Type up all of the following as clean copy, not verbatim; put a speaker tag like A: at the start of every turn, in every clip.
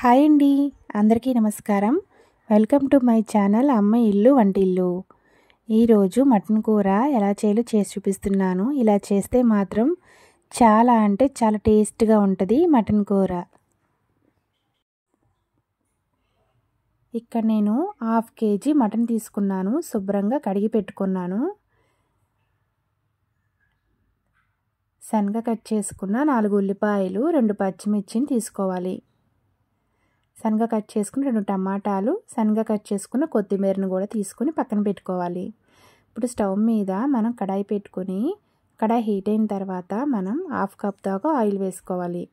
A: Hi అండి, అందరికీ నమస్కారం. వెల్కమ్ టు మై ఛానల్ అమ్మ ఇల్లు వంటిల్లు. ఈరోజు మటన్ కూర ఎలా చేయాలో చేసి చూపిస్తున్నాను. ఇలా చేస్తే మాత్రం చాలా అంటే చాలా టేస్ట్గా ఉంటుంది మటన్ కూర. ఇక్కడ నేను 1/2 కేజీ మటన్ తీసుకున్నాను. శుభ్రంగా కడిగి పెట్టుకున్నాను. సన్నగా కట్ చేసుకున్న 4 ఉల్లిపాయలు, 2 పచ్చిమిర్చిని తీసుకోవాలి. సన్నగా కట్ చేసుకుని 2 టమాటాలు, సన్నగా కట్ చేసుకున్న కొత్తిమీరను కూడా తీసుకుని పక్కన పెట్టుకోవాలి. ఇప్పుడు స్టవ్ మీద మనం కడాయి పెట్టుకుని కడాయి హీట్ అయిన తర్వాత మనం 1/2 కప్ దాకా ఆయిల్ వేసుకోవాలి.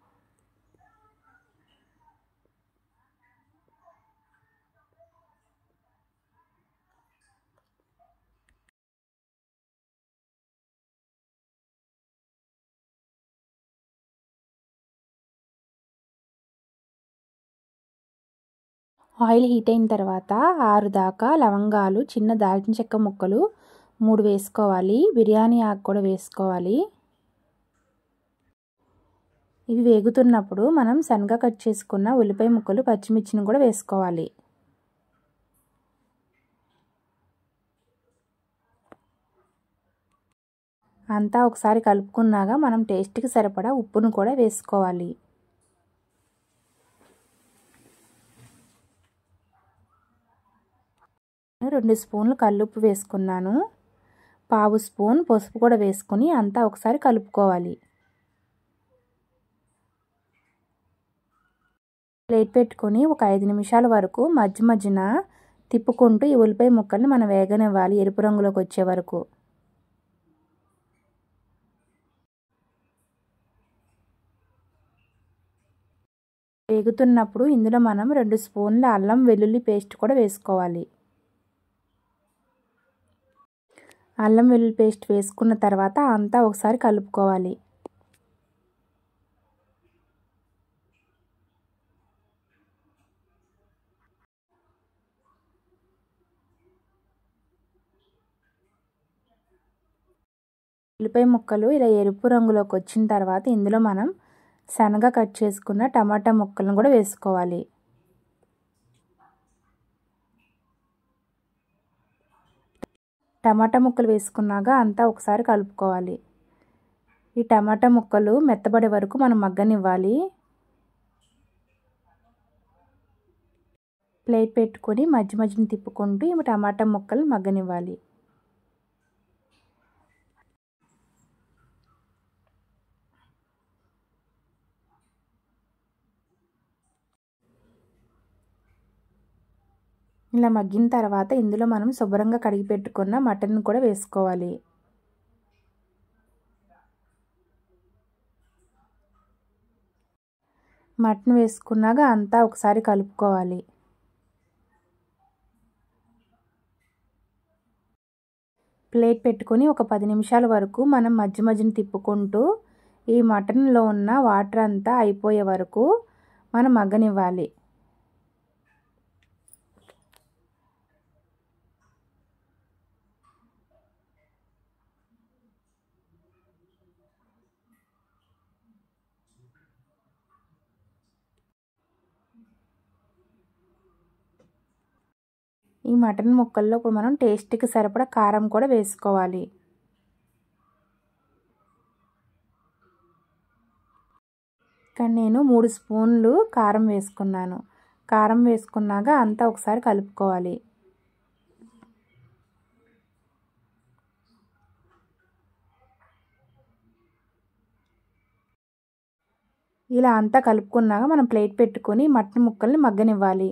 A: ఆయిల్ హీట్ అయిన తర్వాత 6 దాకా లవంగాలు, చిన్న దాల్చిన చెక్క ముక్కలు 3 వేసుకోవాలి. బిర్యానీ ఆకు కూడా వేసుకోవాలి. ఇవి వేగుతున్నప్పుడు మనం సన్నగా కట్ చేసుకున్న ఉల్లిపాయ ముక్కలు, పచ్చిమిర్చిని కూడా వేసుకోవాలి. అంతా ఒకసారి కలుపుకున్నాక మనం టేస్ట్కి సరిపడా ఉప్పును కూడా వేసుకోవాలి. రెండు స్పూన్లు కల్లుప్పు వేసుకున్నాను. 1/2 స్పూన్ పసుపు కూడా వేసుకొని అంతా ఒకసారి కలుపుకోవాలి. ప్లేట్ పెట్టుకొని ఒక 5 నిమిషాల వరకు మధ్యన తిప్పుకుంటూ ఈ ఉల్లిపాయ ముక్కల్ని మనం వేగనివ్వాలి ఎరుపు రంగులోకి వచ్చే వరకు. వేగుతున్నప్పుడు ఇందులో మనం 2 స్పూన్ల అల్లం వెల్లుల్లి పేస్ట్ కూడా వేసుకోవాలి. అల్లం వెల్లుల్లి పేస్ట్ వేసుకున్న తర్వాత అంతా ఒకసారి కలుపుకోవాలి. ఉల్లిపాయ ముక్కలు ఇలా ఎరుపు రంగులోకి వచ్చిన తర్వాత ఇందులో మనం సన్నగా కట్ చేసుకున్న టమాటా ముక్కలను కూడా వేసుకోవాలి. టమాటా ముక్కలు వేసుకున్నాక అంతా ఒకసారి కలుపుకోవాలి. ఈ టమాటా ముక్కలు మెత్తబడే వరకు మనం మగ్గనివ్వాలి. ప్లేట్ పెట్టుకొని మధ్యన తిప్పుకుంటూ ఈ టమాటా ముక్కలు మగ్గనివ్వాలి. ఇలా మగ్గిన తర్వాత ఇందులో మనం శుభ్రంగా కడిగి పెట్టుకున్న మటన్ కూడా వేసుకోవాలి. మటన్ వేసుకున్నాక అంతా ఒకసారి కలుపుకోవాలి. ప్లేట్ పెట్టుకొని ఒక 10 నిమిషాల వరకు మనం మధ్యన తిప్పుకుంటూ ఈ మటన్లో ఉన్న వాటర్ అంతా అయిపోయే వరకు మనం మగ్గనివ్వాలి. ఈ మటన్ ముక్కల్లో ఇప్పుడు మనం టేస్ట్కి సరిపడా కారం కూడా వేసుకోవాలి. ఇక్కడ నేను 3 స్పూన్లు కారం వేసుకున్నాను. కారం వేసుకున్నాక అంతా ఒకసారి కలుపుకోవాలి. ఇలా అంతా కలుపుకున్నాక మనం ప్లేట్ పెట్టుకొని మటన్ ముక్కల్ని మగ్గనివ్వాలి.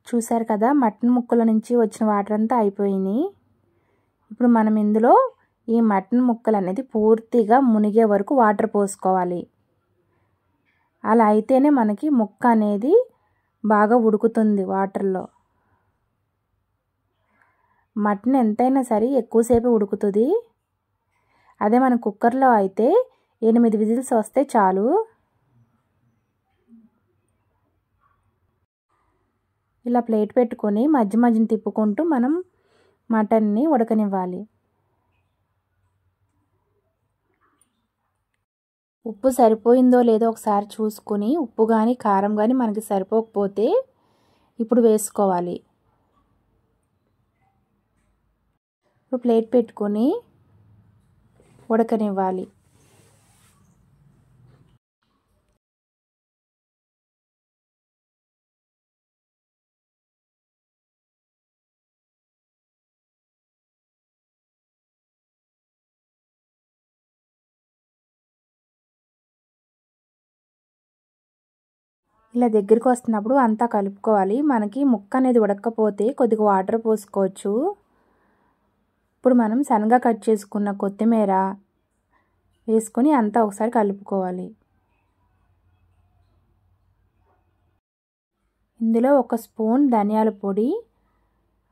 A: చూసారు కదా, మటన్ ముక్కల నుంచి వచ్చిన వాటర్ అంతా అయిపోయినాయి. ఇప్పుడు మనం ఇందులో ఈ మటన్ ముక్కలు అనేది పూర్తిగా మునిగే వరకు వాటర్ పోసుకోవాలి. అలా అయితేనే మనకి ముక్క అనేది బాగా ఉడుకుతుంది వాటర్లో. మటన్ ఎంతైనా సరే ఎక్కువసేపు ఉడుకుతుంది. అదే మన కుక్కర్లో అయితే 8 విజిల్స్ వస్తే చాలు. ఇలా ప్లేట్ పెట్టుకొని మధ్య మధ్యన తిప్పుకుంటూ మనం మటన్ని ఉడకనివ్వాలి. ఉప్పు సరిపోయిందో లేదో ఒకసారి చూసుకొని ఉప్పు కానీ కారం కానీ మనకి సరిపోకపోతే ఇప్పుడు వేసుకోవాలి. ఇప్పుడు ప్లేట్ పెట్టుకొని ఉడకనివ్వాలి. ఇలా దగ్గరికి వస్తున్నప్పుడు అంతా కలుపుకోవాలి. మనకి ముక్క అనేది ఉడకపోతే కొద్దిగా వాటర్ పోసుకోవచ్చు. ఇప్పుడు మనం సన్నగా కట్ చేసుకున్న కొత్తిమీర వేసుకొని అంతా ఒకసారి కలుపుకోవాలి. ఇందులో 1 స్పూన్ ధనియాల పొడి,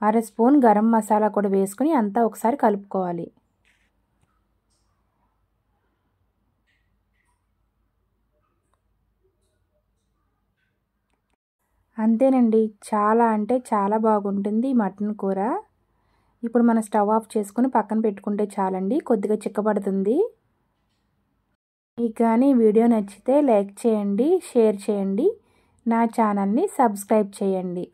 A: 1/2 స్పూన్ గరం మసాలా కూడా వేసుకొని అంతా ఒకసారి కలుపుకోవాలి. అంతేనండి, చాలా అంటే చాలా బాగుంటుంది ఈ మటన్ కూర. ఇప్పుడు మనం స్టవ్ ఆఫ్ చేసుకుని పక్కన పెట్టుకుంటే చాలండి, కొద్దిగా చిక్కబడుతుంది. మీకు కానీ వీడియో నచ్చితే లైక్ చేయండి, షేర్ చేయండి, నా ఛానల్ని సబ్స్క్రైబ్ చేయండి.